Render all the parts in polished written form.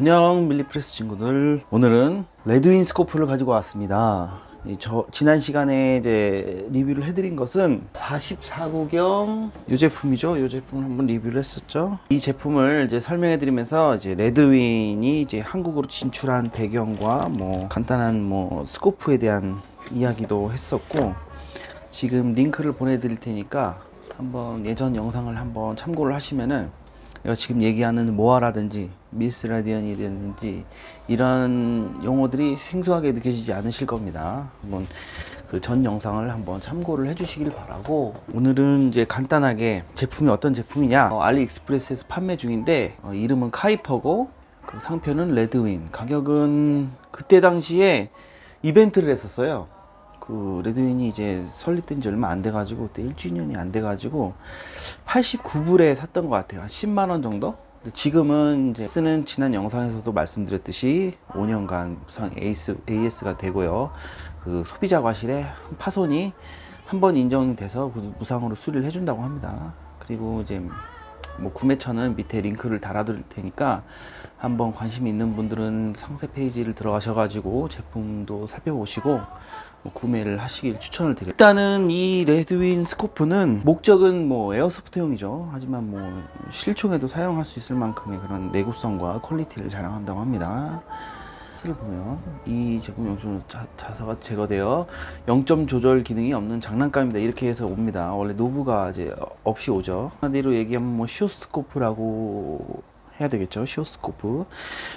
안녕 밀리프레스 친구들, 오늘은 레드윈 스코프를 가지고 왔습니다. 지난 시간에 이제 리뷰를 해드린 것은 44구경 이 제품이죠. 이 제품을 한번 리뷰를 했었죠. 이 제품을 이제 설명해드리면서 이제 레드윈이 이제 한국으로 진출한 배경과 뭐 간단한 뭐 스코프에 대한 이야기도 했었고, 지금 링크를 보내드릴 테니까 한번 예전 영상을 한번 참고를 하시면은 내가 지금 얘기하는 모아라든지 미스 라디언이라든지 이런 용어들이 생소하게 느껴지지 않으실 겁니다. 한번 그 전 영상을 한번 참고를 해주시길 바라고, 오늘은 이제 간단하게 제품이 어떤 제품이냐, 알리익스프레스에서 판매 중인데 이름은 카이퍼고 그 상표는 레드윈, 가격은 그때 당시에 이벤트를 했었어요. 그 레드윈이 이제 설립된 지 얼마 안 돼가지고 그때 1주년이 안 돼가지고 89불에 샀던 것 같아요. 한 10만원 정도? 지금은 이제 쓰는 지난 영상에서도 말씀드렸듯이 5년간 무상 AS가 되고요. 그 소비자 과실에 파손이 한번 인정돼서 무상으로 수리를 해준다고 합니다. 그리고 이제 뭐 구매처는 밑에 링크를 달아둘 테니까 한번 관심 있는 분들은 상세 페이지를 들어가셔가지고 제품도 살펴보시고 구매를 하시길 추천을 드려요. 일단은 이 레드윈 스코프는 목적은 뭐 에어소프트용이죠. 하지만 뭐 실총에도 사용할 수 있을 만큼의 그런 내구성과 퀄리티를 자랑한다고 합니다. 를 보면 이 제품 영점 자사가 제거되어 0점 조절 기능이 없는 장난감이다, 이렇게 해서 옵니다. 원래 노브가 이제 없이 오죠. 한마디로 얘기하면 뭐 쇼스코프라고 해야 되겠죠. 쇼스코프.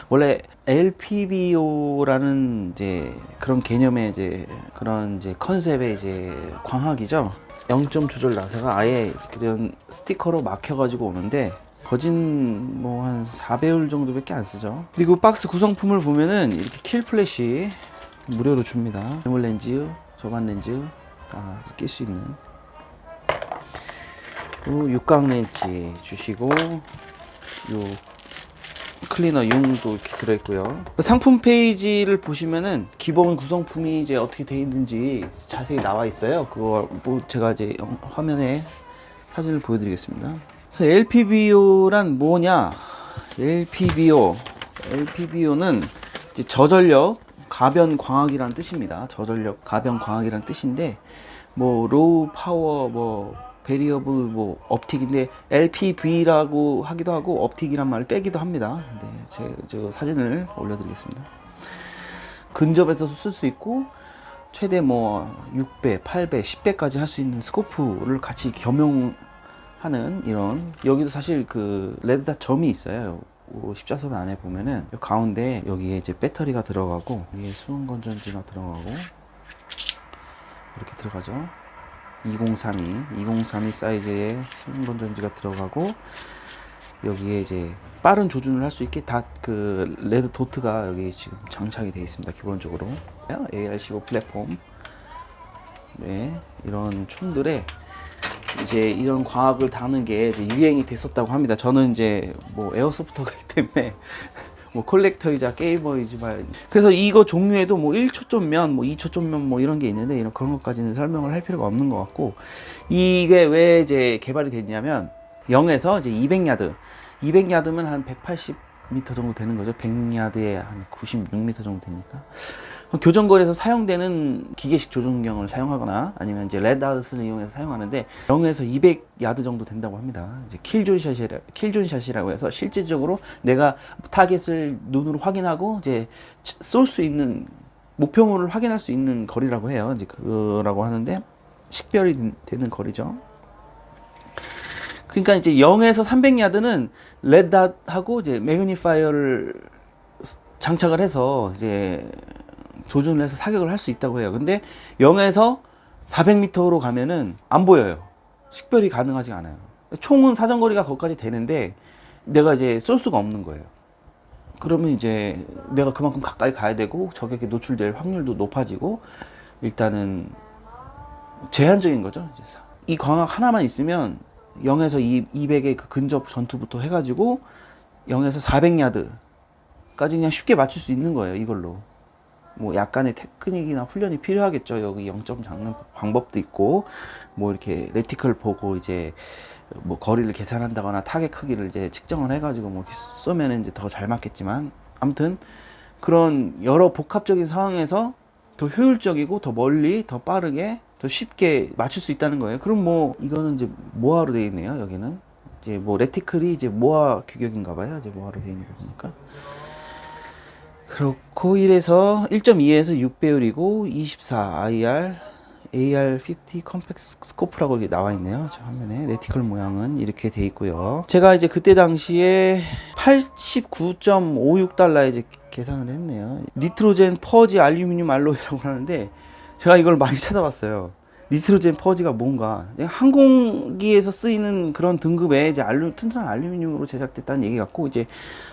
원래 LPBO라는 이제 그런 개념의 이제 그런 이제 컨셉의 이제 광학이죠. 0점 조절 나사가 아예 그런 스티커로 막혀가지고 오는데 거진 뭐 한 4배율 정도밖에 안 쓰죠. 그리고 박스 구성품을 보면은 이렇게 킬 플래시 무료로 줍니다. 메모 렌즈, 저반 렌즈 다 낄 수 있는, 그리고 육각 렌치 주시고, 요 클리너 융도 이렇게 들어있고요. 상품 페이지를 보시면은 기본 구성품이 이제 어떻게 되어 있는지 자세히 나와 있어요. 그거 뭐 제가 이제 화면에 사진을 보여드리겠습니다. 그래서 LPBO란 뭐냐? LPBO는 이제 저전력 가변 광학이라는 뜻입니다. 저전력 가변 광학이라는 뜻인데, 뭐 로우 파워 뭐 베리어블 뭐 업틱인데 LPB라고 하기도 하고 업틱이란 말을 빼기도 합니다. 네, 저 사진을 올려드리겠습니다. 근접에서도 쓸 수 있고 최대 뭐 6배, 8배, 10배까지 할 수 있는 스코프를 같이 겸용하는 이런, 여기도 사실 그 레드닷 점이 있어요. 십자선 안에 보면은 가운데 여기에 이제 배터리가 들어가고 위에 수온 건전지가 들어가고 이렇게 들어가죠. 2032 사이즈의 수온 건전지가 들어가고, 여기에 이제 빠른 조준을 할 수 있게 다 그 레드 도트가 여기 지금 장착이 되어 있습니다. 기본적으로 AR15 플랫폼. 네, 이런 총들에 이제 이런 과학을 다는 게 이제 유행이 됐었다고 합니다. 저는 이제 뭐 에어소프터가 있기 때문에 뭐 콜렉터이자 게이머이지만, 그래서 이거 종류에도 뭐 1초점면 뭐 2초점면 뭐 이런 게 있는데 이런 그런 것까지는 설명을 할 필요가 없는 것 같고, 이게 왜 이제 개발이 됐냐면 0에서 이제 200야드면 한 180m 정도 되는 거죠. 100야드에 한 96m 정도 되니까 교정거리에서 사용되는 기계식 조종경을 사용하거나 아니면 이제 레드닷을 이용해서 사용하는데 0에서 200야드 정도 된다고 합니다. 이제 킬존샷이라고 해서 실질적으로 내가 타겟을 눈으로 확인하고 이제 쏠 수 있는 목표물을 확인할 수 있는 거리라고 해요. 이제 그거라고 하는데 식별이 되는 거리죠. 그러니까 이제 0에서 300야드는 레드닷하고 이제 매그니파이어를 장착을 해서 이제 조준을 해서 사격을 할 수 있다고 해요. 근데 0에서 400m로 가면은 안 보여요. 식별이 가능하지 않아요. 총은 사정거리가 거기까지 되는데 내가 이제 쏠 수가 없는 거예요. 그러면 이제 내가 그만큼 가까이 가야 되고 적에게 노출될 확률도 높아지고, 일단은 제한적인 거죠. 이 광학 하나만 있으면 0에서 200의 그 근접 전투부터 해가지고 0에서 400야드까지 그냥 쉽게 맞출 수 있는 거예요. 이걸로. 뭐 약간의 테크닉이나 훈련이 필요하겠죠. 여기 0점 잡는 방법도 있고, 뭐 이렇게 레티클 보고 이제 뭐 거리를 계산한다거나 타겟 크기를 이제 측정을 해가지고 뭐 쏘면 이제 더 잘 맞겠지만, 아무튼 그런 여러 복합적인 상황에서 더 효율적이고 더 멀리 더 빠르게 더 쉽게 맞출 수 있다는 거예요. 그럼 뭐 이거는 이제 모아로 되어 있네요. 여기는 이제 뭐 레티클이 이제 모아 규격인가 봐요. 이제 모아로 되어 있는 거 보니까. 그렇고 1에서 1.2에서 6배율이고 24 IR AR50 컴팩트 스코프라고 이렇게 나와 있네요. 저 화면에 레티클 모양은 이렇게 돼 있고요. 제가 이제 그때 당시에 89.56달러에 이제 계산을 했네요. 니트로젠 퍼지 알루미늄 알로이라고 하는데 제가 이걸 많이 찾아봤어요. 니트로젠 퍼지가 뭔가 항공기에서 쓰이는 그런 등급의 이제 튼튼한 알루미늄으로 제작됐다는 얘기 같고, 이제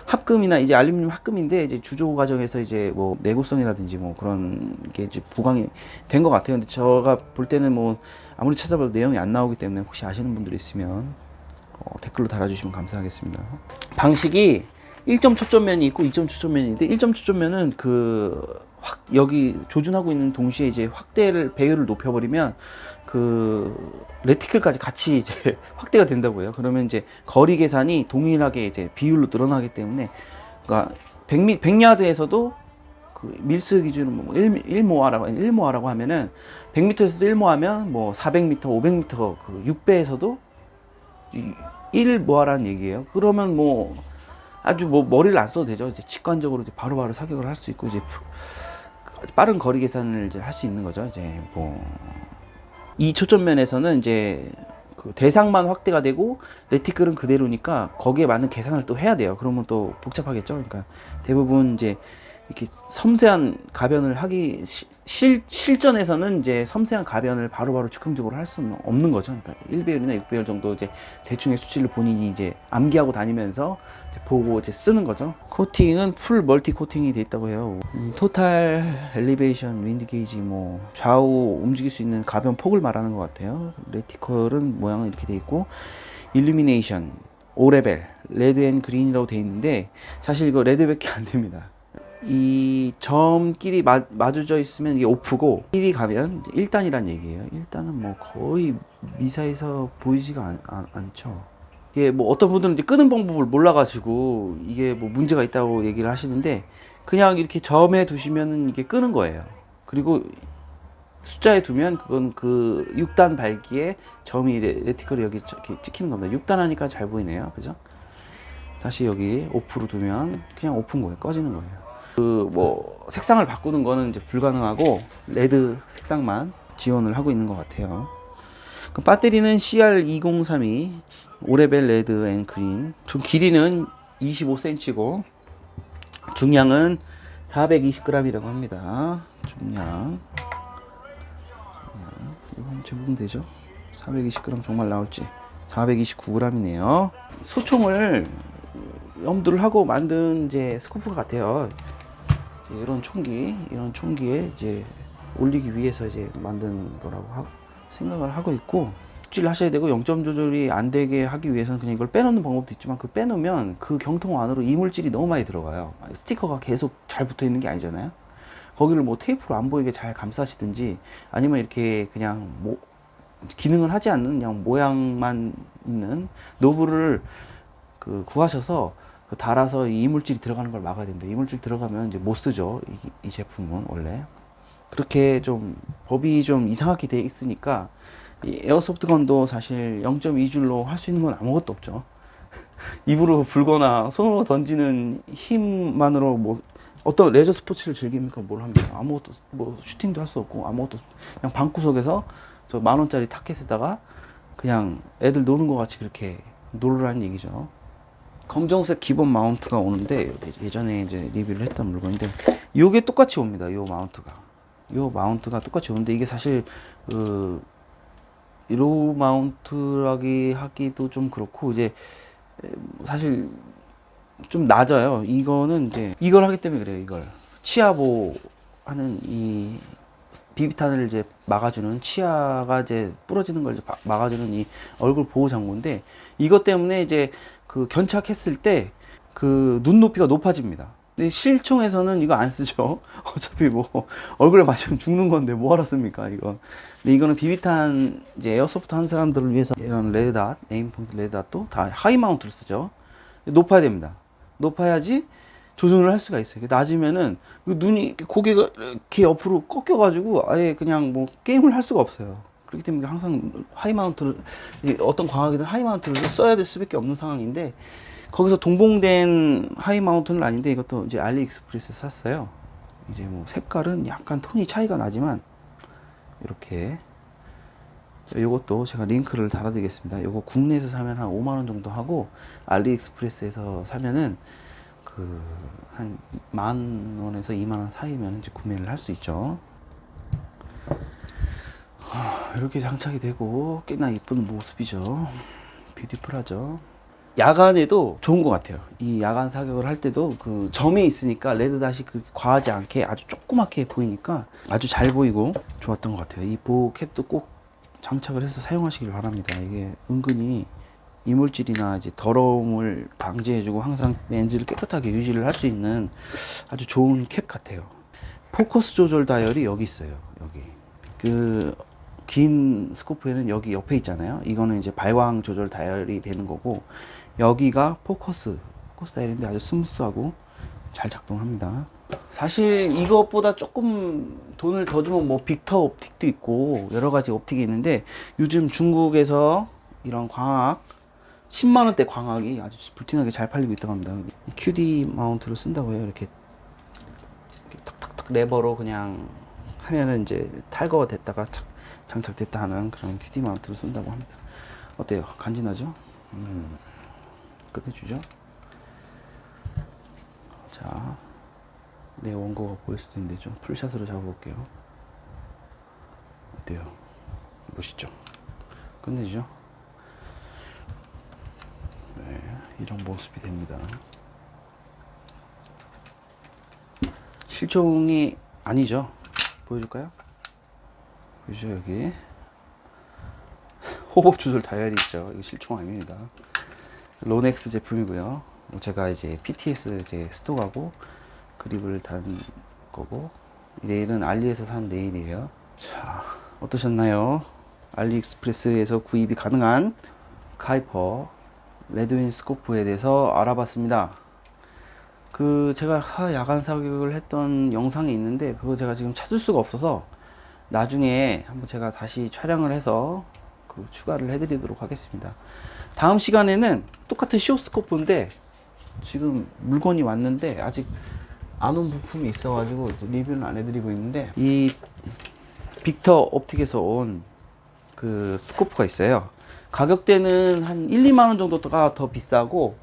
합금이나 이제 알루미늄 합금인데 이제 주조 과정에서 이제 뭐 내구성이라든지 뭐 그런 게 이제 보강이 된 것 같아요. 근데 제가 볼 때는 뭐 아무리 찾아봐도 내용이 안 나오기 때문에 혹시 아시는 분들 있으면 댓글로 달아주시면 감사하겠습니다. 방식이 1점 초점면이 있고 2점 초점면인데 1점 초점면은 여기 조준하고 있는 동시에 이제 배율을 높여버리면 레티클까지 같이 이제 확대가 된다고 해요. 그러면 이제 거리 계산이 동일하게 이제 비율로 늘어나기 때문에, 그러니까 100야드에서도 밀스 기준으로 뭐 1모아라고 하면은 100m에서도 1모하면 뭐 400m, 500m 6배에서도 1모아라는 얘기예요. 그러면 뭐 아주 뭐 머리를 안 써도 되죠. 이제 직관적으로 이제 바로바로 사격을 할 수 있고, 이제 빠른 거리 계산을 이제 할 수 있는 거죠. 이제 뭐 이 초점면에서는 이제 대상만 확대가 되고 레티클은 그대로니까 거기에 맞는 계산을 또 해야 돼요. 그러면 또 복잡하겠죠. 그러니까 대부분 이제 이렇게 섬세한 가변을 실전에서는 이제 섬세한 가변을 바로바로 즉흥적으로 할 수는 없는 거죠. 그러니까 1배율이나 6배율 정도 이제 대충의 수치를 본인이 이제 암기하고 다니면서 이제 보고 이제 쓰는 거죠. 코팅은 풀 멀티 코팅이 돼 있다고 해요. 토탈 엘리베이션, 윈드 게이지, 뭐 좌우 움직일 수 있는 가변 폭을 말하는 것 같아요. 레티컬은 모양은 이렇게 돼 있고, 일루미네이션 5레벨 레드 앤 그린이라고 돼 있는데 사실 이거 레드밖에 안 됩니다. 이 점끼리 마주져 있으면 이게 오프고, 끼리 가면 1단이란 얘기예요. 1단은 뭐 거의 미사에서 보이지가 않죠. 이게 뭐 어떤 분들은 이제 끄는 방법을 몰라가지고 이게 뭐 문제가 있다고 얘기를 하시는데, 그냥 이렇게 점에 두시면은 이게 끄는 거예요. 그리고 숫자에 두면 그건 6단 밝기에 점이 레티컬이 여기 이렇게 찍히는 겁니다. 6단 하니까 잘 보이네요. 그죠? 다시 여기 오프로 두면 그냥 오픈 거예요. 꺼지는 거예요. 뭐 색상을 바꾸는 거는 이제 불가능하고 레드 색상만 지원을 하고 있는 것 같아요. 배터리는 CR2032 5레벨 레드 앤 그린. 총 길이는 25cm고 중량은 420g이라고 합니다. 중량 이거 한번 재보면 되죠. 420g 정말 나올지. 429g이네요. 소총을 염두를 하고 만든 이제 스코프 같아요. 이런 총기에 이제 올리기 위해서 이제 만든 거라고 생각을 하고 있고, 숙지를 하셔야 되고, 0점 조절이 안 되게 하기 위해서는 그냥 이걸 빼놓는 방법도 있지만, 빼놓으면 그 경통 안으로 이물질이 너무 많이 들어가요. 스티커가 계속 잘 붙어 있는 게 아니잖아요. 거기를 뭐 테이프로 안 보이게 잘 감싸시든지, 아니면 이렇게 그냥 뭐 기능을 하지 않는 그냥 모양만 있는 노브를 구하셔서 달아서 이 이물질이 들어가는 걸 막아야 된다. 이물질 들어가면 이제 못 쓰죠. 이 제품은 원래 그렇게 좀 법이 좀 이상하게 돼 있으니까, 이 에어소프트 건도 사실 0.2줄로 할 수 있는 건 아무것도 없죠. 입으로 불거나 손으로 던지는 힘만으로 뭐 어떤 레저 스포츠를 즐깁니까? 뭘 합니까? 아무것도, 뭐 슈팅도 할 수 없고 아무것도, 그냥 방구석에서 저 10,000원짜리 타켓에다가 그냥 애들 노는 것 같이 그렇게 놀으라는 얘기죠. 검정색 기본 마운트가 오는데, 예전에 이제 리뷰를 했던 물건인데 요게 똑같이 옵니다. 요 마운트가 똑같이 오는데, 이게 사실 로 마운트라기 하기도 좀 그렇고, 이제 사실 좀 낮아요. 이거는 이제 이걸 하기 때문에 그래요. 이걸 치아 보호하는 이 비비탄을 이제 막아주는, 치아가 이제 부러지는 걸 이제 막아주는 이 얼굴 보호 장구인데, 이것 때문에 이제 견착했을 때 눈높이가 높아집니다. 근데 실총에서는 이거 안 쓰죠. 어차피 뭐 얼굴에 맞으면 죽는 건데 뭐하러 씁니까 이거. 근데 이거는 비비탄 이제 에어소프트 한 사람들을 위해서 이런 레드닷, 에임 포인트 레드닷도 다 하이 마운트를 쓰죠. 높아야 됩니다. 높아야지 조정을 할 수가 있어요. 낮으면은 눈이 고개가 이렇게 옆으로 꺾여가지고 아예 그냥 뭐 게임을 할 수가 없어요. 그렇기 때문에 항상 하이마운트를, 어떤 광학이든 하이마운트를 써야 될 수밖에 없는 상황인데, 거기서 동봉된 하이마운트는 아닌데 이것도 이제 알리익스프레스에서 샀어요. 이제 뭐 색깔은 약간 톤이 차이가 나지만 이렇게, 요것도 제가 링크를 달아드리겠습니다. 요거 국내에서 사면 한 5만원 정도 하고, 알리익스프레스에서 사면은 한 10,000원에서 20,000원 사이면 이제 구매를 할 수 있죠. 이렇게 장착이 되고 꽤나 이쁜 모습이죠. 뷰티풀하죠. 야간에도 좋은 것 같아요. 이 야간 사격을 할 때도 그 점이 있으니까 레드 닷이 과하지 않게 아주 조그맣게 보이니까 아주 잘 보이고 좋았던 것 같아요. 이 보호 캡도 꼭 장착을 해서 사용하시길 바랍니다. 이게 은근히 이물질이나 이제 더러움을 방지해주고 항상 렌즈를 깨끗하게 유지를 할 수 있는 아주 좋은 캡 같아요. 포커스 조절 다이얼이 여기 있어요. 여기 긴 스코프에는 여기 옆에 있잖아요. 이거는 이제 발광 조절 다이얼이 되는 거고, 여기가 포커스 다이얼인데 아주 스무스하고 잘 작동합니다. 사실 이것보다 조금 돈을 더 주면 뭐 빅터 옵틱도 있고 여러 가지 옵틱이 있는데, 요즘 중국에서 이런 광학 10만원대 광학이 아주 불티나게 잘 팔리고 있다고 합니다. QD 마운트를 쓴다고 해요. 이렇게 탁탁탁 레버로 그냥 하면은 이제 탈거가 됐다가 장착됐다 하는 그런 QD 마운트를 쓴다고 합니다. 어때요? 간지나죠? 끝내주죠? 자, 내 원고가 보일 수도 있는데 좀 풀샷으로 잡아볼게요. 어때요? 멋있죠? 끝내주죠? 네, 이런 모습이 됩니다. 실총이 아니죠? 보여줄까요? 보이죠? 여기 호흡 조절 다이얼이 있죠. 이거 실총 아닙니다. 로넥스 제품이고요. 제가 이제 PTS 이제 스톡하고 그립을 단 거고, 레일은 알리에서 산 레일이에요. 자, 어떠셨나요? 알리익스프레스에서 구입이 가능한 카이퍼 레드윈 스코프에 대해서 알아봤습니다. 제가 야간 사격을 했던 영상이 있는데 그거 제가 지금 찾을 수가 없어서 나중에 한번 제가 다시 촬영을 해서 추가를 해드리도록 하겠습니다. 다음 시간에는 똑같은 시오스코프인데 지금 물건이 왔는데 아직 안 온 부품이 있어가지고 리뷰는 안 해드리고 있는데, 이 빅터 옵틱에서 온 스코프가 있어요. 가격대는 한 1-2만원 정도가 더 비싸고,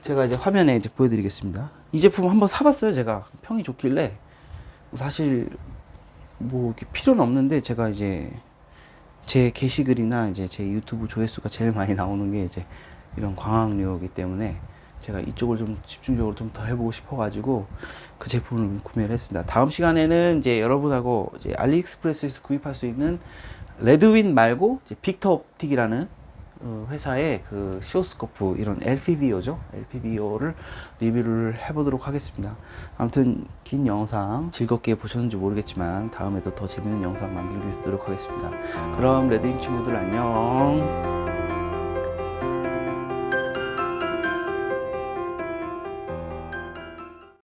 제가 이제 화면에 이제 보여드리겠습니다. 이 제품 한번 사봤어요. 제가 평이 좋길래. 사실 뭐 이렇게 필요는 없는데, 제가 이제 제 게시글이나 이제 제 유튜브 조회수가 제일 많이 나오는 게 이제 이런 광학류이기 때문에 제가 이쪽을 좀 집중적으로 좀 더 해보고 싶어가지고 그 제품을 구매를 했습니다. 다음 시간에는 이제 여러분하고 이제 알리익스프레스에서 구입할 수 있는 레드윈 말고 이제 빅터 옵틱이라는 회사의 시오스코프, 이런 LPBO죠. LPBO를 리뷰를 해보도록 하겠습니다. 아무튼 긴 영상 즐겁게 보셨는지 모르겠지만 다음에도 더 재밌는 영상 만들기 위해서 노력하겠습니다. 그럼 레드윈 친구들 안녕.